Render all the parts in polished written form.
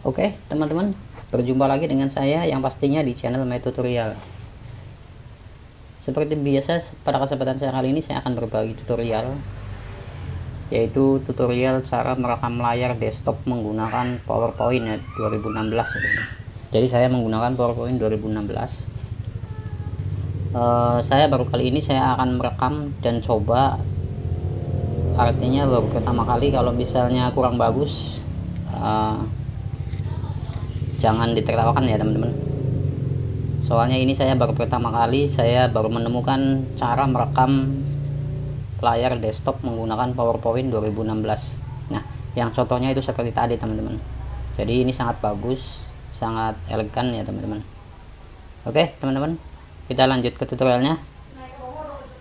Oke teman-teman, berjumpa lagi dengan saya yang pastinya di channel My Tutorial. Seperti biasa, pada kesempatan saya kali ini saya akan berbagi tutorial, yaitu tutorial cara merekam layar desktop menggunakan PowerPoint 2016. Jadi saya menggunakan PowerPoint 2016. Saya baru kali ini saya akan merekam dan coba, artinya baru pertama kali. Kalau misalnya kurang bagus, jangan ditertawakan ya teman-teman, soalnya ini saya baru pertama kali, saya baru menemukan cara merekam layar desktop menggunakan PowerPoint 2016. Nah, yang contohnya itu seperti tadi teman-teman. Jadi ini sangat bagus, sangat elegan ya teman-teman. Oke teman-teman, kita lanjut ke tutorialnya.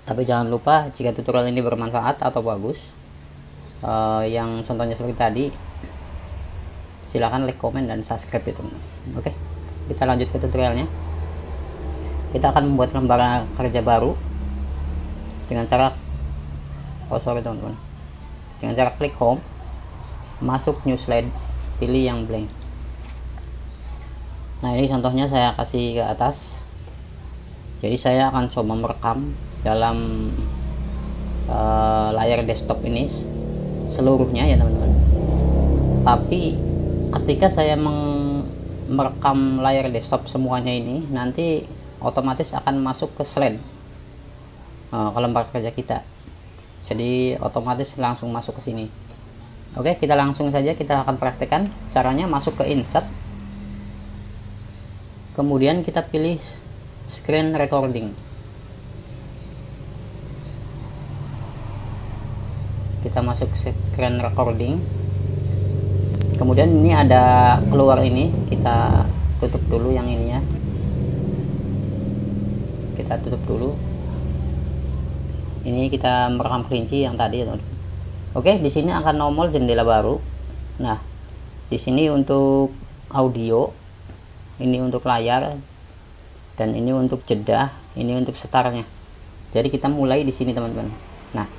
Tapi jangan lupa, jika tutorial ini bermanfaat atau bagus, yang contohnya seperti tadi, silahkan like, komen, dan subscribe ya teman-teman. Oke, kita lanjut ke tutorialnya. Kita akan membuat lembar kerja baru dengan cara teman-teman, dengan cara klik home, masuk new slide, pilih yang blank. Nah, ini contohnya saya kasih ke atas. Jadi saya akan coba merekam dalam layar desktop ini seluruhnya ya teman-teman. Tapi ketika saya merekam layar desktop semuanya ini, nanti otomatis akan masuk ke slide, ke lembar kerja kita. Jadi otomatis langsung masuk ke sini. Oke, kita langsung saja, kita akan praktekkan caranya. Masuk ke insert, kemudian kita pilih screen recording. Kita masuk screen recording, kemudian ini ada keluar ini, kita tutup dulu yang ininya, kita tutup dulu. Ini kita merekam kelinci yang tadi ya. Oke, di sini akan nongol jendela baru. Nah, di sini untuk audio, ini untuk layar, dan ini untuk jeda, ini untuk startnya. Jadi kita mulai di sini teman-teman. Nah,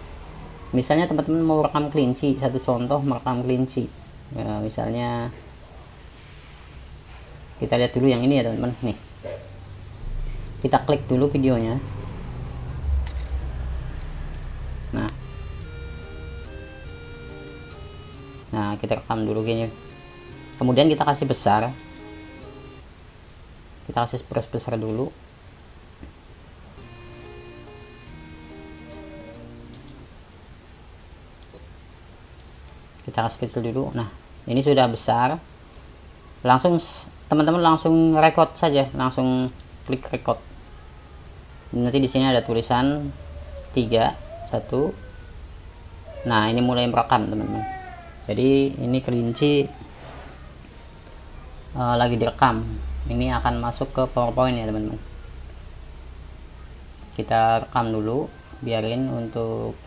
misalnya teman-teman mau rekam kelinci, satu contoh merekam kelinci ya, misalnya kita lihat dulu yang ini ya teman-teman. Nih, kita klik dulu videonya. Nah, kita rekam dulu gini, kemudian kita kasih besar, kita kasih besar dulu. Kita kasih kecil dulu. Nah, ini sudah besar. Langsung teman-teman langsung record saja, langsung klik record. Nanti di sini ada tulisan 3, 1. Nah, ini mulai merekam teman-teman. Jadi ini kelinci lagi direkam. Ini akan masuk ke PowerPoint ya teman-teman. Kita rekam dulu, biarin untuk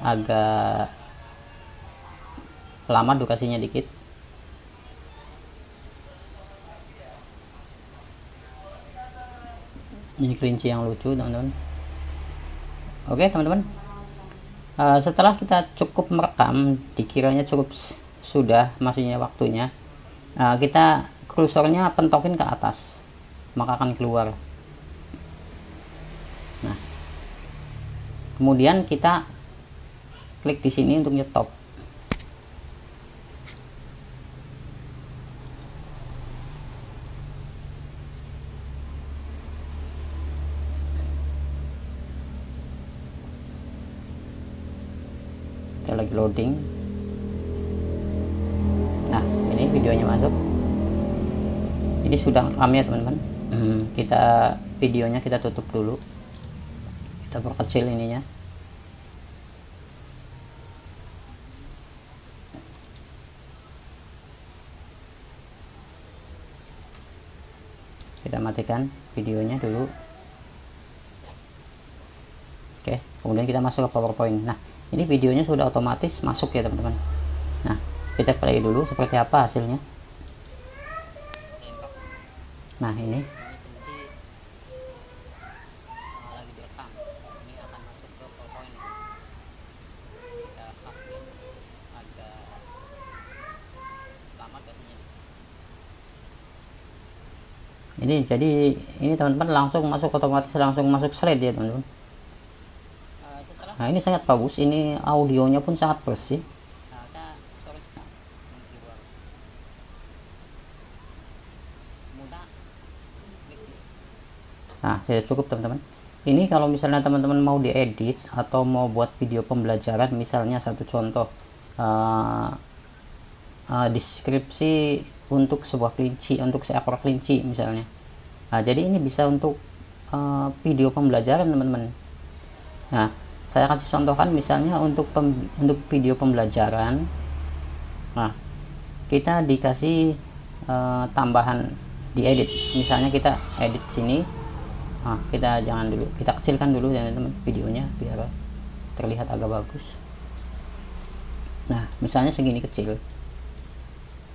agak lama, durasinya dikit. Ini kelinci yang lucu teman-teman. Oke teman-teman, setelah kita cukup merekam, dikiranya cukup sudah, maksudnya waktunya, kita kursornya pentokin ke atas, maka akan keluar. Nah, kemudian kita klik di sini untuk nyetop. Kita lagi loading. Nah, ini videonya masuk. Ini sudah rekamnya teman-teman. Kita videonya kita tutup dulu, kita perkecil ininya. Kita matikan videonya dulu. Oke, kemudian kita masuk ke PowerPoint. Nah, ini videonya sudah otomatis masuk ya teman-teman. Nah, kita play dulu seperti apa hasilnya. Nah, ini lagi direkam. Ini akan masuk ke PowerPoint. Kita agak lama biasanya. ini jadi ini teman-teman langsung masuk, otomatis langsung masuk slide ya teman-teman. Nah ini sangat bagus, ini audionya pun sangat bersih. Nah sudah cukup teman-teman. Ini kalau misalnya teman-teman mau diedit atau mau buat video pembelajaran, misalnya satu contoh deskripsi untuk sebuah kelinci, untuk seekor kelinci misalnya. Nah jadi ini bisa untuk video pembelajaran teman-teman. Nah saya kasih contohkan misalnya untuk video pembelajaran. Nah kita dikasih tambahan diedit, misalnya kita edit sini. Nah kita jangan dulu, kita kecilkan dulu ya teman-teman videonya biar terlihat agak bagus. Nah misalnya segini kecil,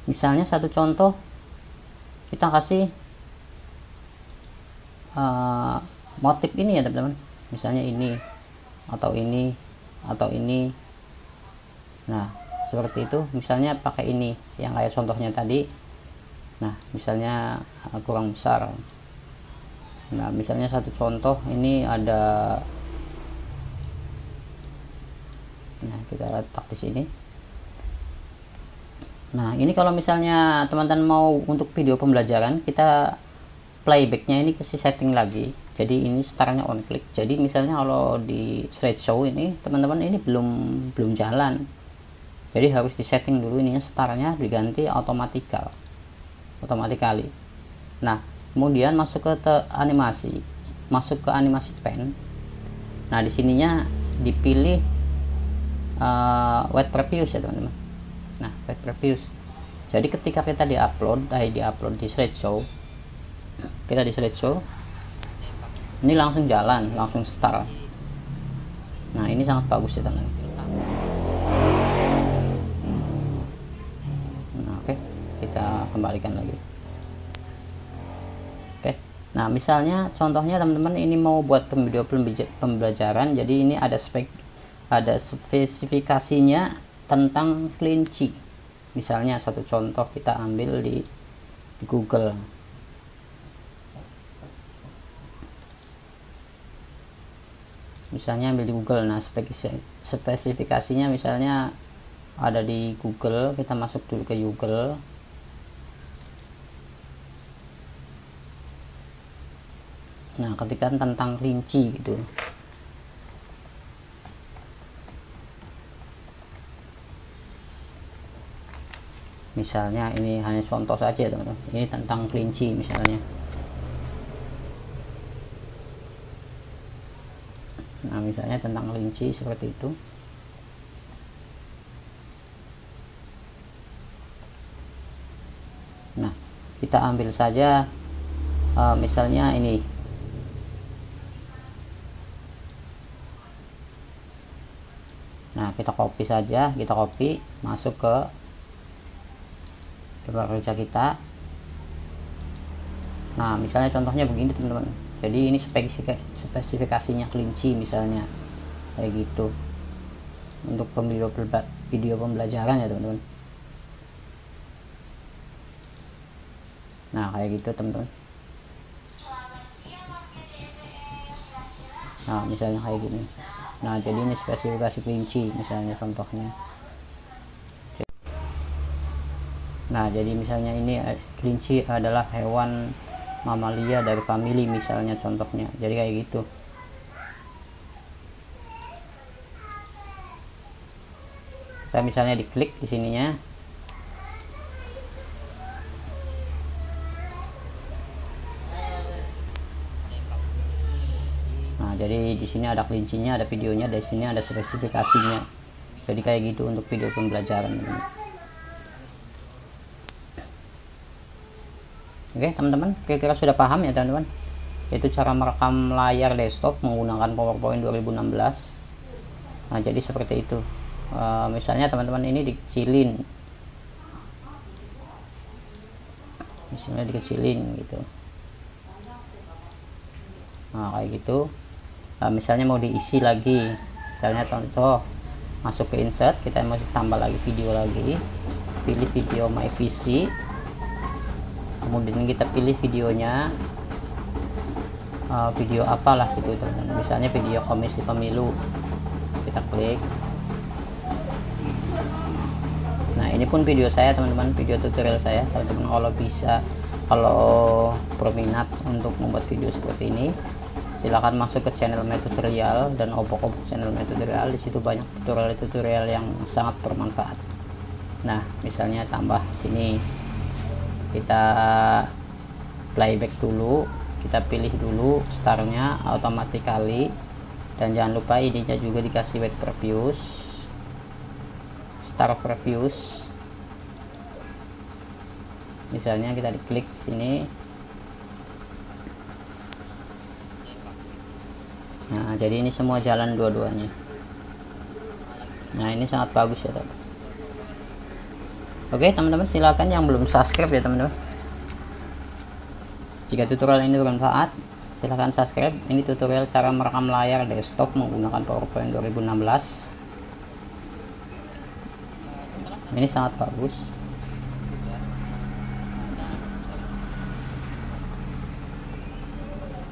misalnya satu contoh kita kasih motif ini ya teman-teman, misalnya ini atau ini atau ini. Nah seperti itu, misalnya pakai ini yang kayak contohnya tadi. Nah misalnya kurang besar. Nah misalnya satu contoh ini ada, nah kita letak di sini. Nah ini kalau misalnya teman-teman mau untuk video pembelajaran, kita playbacknya ini kasih setting lagi. Jadi ini startnya on click. Jadi misalnya kalau di slideshow ini teman-teman ini belum jalan, jadi harus di setting dulu ininya, startnya diganti automatically. Nah kemudian masuk ke animasi, masuk ke animasi pen. Nah di sininya dipilih wet previous ya teman-teman. Nah wet previous, jadi ketika kita diupload di slideshow, kita di slideshow ini langsung jalan, langsung start. Nah ini sangat bagus ya teman-teman. Nah, oke, kita kembalikan lagi. Oke, nah misalnya contohnya teman-teman ini mau buat video pembelajaran, jadi ini ada spesifikasinya tentang kelinci. Misalnya satu contoh kita ambil di Google. Misalnya ambil di Google. Nah spesifikasinya misalnya ada di Google, kita masuk dulu ke Google. Nah ketika tentang kelinci gitu. Misalnya ini hanya contoh saja teman-teman, ini tentang kelinci misalnya. Nah misalnya tentang kelinci seperti itu. Nah kita ambil saja misalnya ini. Nah kita copy saja, kita copy masuk ke kerja kita. Nah misalnya contohnya begini teman-teman, jadi ini spesifikasinya kelinci misalnya kayak gitu, untuk video pembelajaran ya teman-teman. Nah kayak gitu teman-teman. Nah misalnya kayak gini. Nah jadi ini spesifikasi kelinci misalnya contohnya. Nah jadi misalnya ini kelinci adalah hewan mamalia dari famili misalnya contohnya, jadi kayak gitu. Saya misalnya diklik di sininya. Nah jadi di sini ada kelincinya, ada videonya, di sini ada spesifikasinya. Jadi kayak gitu untuk video pembelajaran teman-teman. Oke teman-teman, kira-kira sudah paham ya teman-teman, itu cara merekam layar desktop menggunakan PowerPoint 2016. Nah jadi seperti itu. Misalnya teman-teman ini dikecilin, misalnya dikecilin gitu. Nah kayak gitu. Misalnya mau diisi lagi, misalnya contoh masuk ke insert, kita mau tambah lagi video lagi, pilih video my VC. kemudian kita pilih videonya, video apalah gitu teman-teman, misalnya video komisi pemilu, kita klik. Nah ini pun video saya teman-teman, video tutorial saya. Teman-teman kalau berminat untuk membuat video seperti ini, silahkan masuk ke channel Metutorial dan obok-obok channel Metutorial. Di situ banyak tutorial-tutorial yang sangat bermanfaat. Nah misalnya tambah sini, kita playback dulu, kita pilih dulu startnya automatically, dan jangan lupa ininya juga dikasih wait previews, start previews. Misalnya kita diklik sini. Nah jadi ini semua jalan dua-duanya. Nah ini sangat bagus ya teman. Oke teman-teman, silakan yang belum subscribe ya teman-teman, jika tutorial ini bermanfaat silahkan subscribe. Ini tutorial cara merekam layar desktop menggunakan PowerPoint 2016. Ini sangat bagus.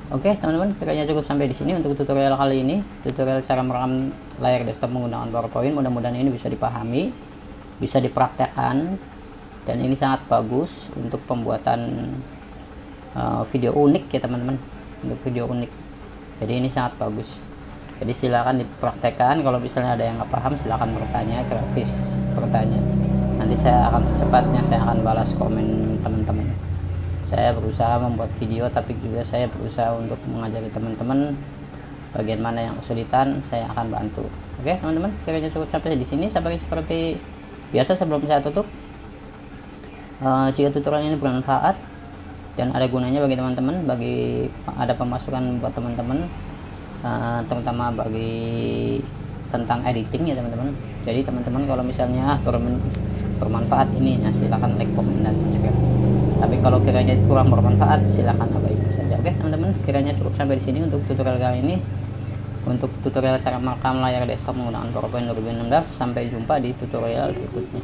Oke teman-teman, kiranya cukup sampai di sini untuk tutorial kali ini, tutorial cara merekam layar desktop menggunakan PowerPoint. Mudah-mudahan ini bisa dipahami, bisa dipraktekkan, dan ini sangat bagus untuk pembuatan video unik ya teman-teman, untuk video unik. Jadi ini sangat bagus. Jadi silakan dipraktekkan. Kalau misalnya ada yang nggak paham silakan bertanya, gratis bertanya. Nanti saya akan secepatnya saya akan balas komen teman-teman. Saya berusaha membuat video, tapi juga saya berusaha untuk mengajari teman-teman bagian mana yang kesulitan, saya akan bantu. Oke teman-teman, kiranya cukup sampai di sini. Seperti biasa sebelum saya tutup, jika tutorial ini bermanfaat dan ada gunanya bagi teman-teman, ada pemasukan buat teman-teman, terutama bagi tentang editing ya teman-teman. Jadi teman-teman kalau misalnya bermanfaat ini, silahkan like, komen, dan subscribe. Tapi kalau kiranya kurang bermanfaat silahkan abaikan saja. Oke teman-teman, kiranya cukup sampai di sini untuk tutorial kali ini, untuk tutorial cara merekam layar desktop menggunakan PowerPoint 2016. Sampai jumpa di tutorial berikutnya.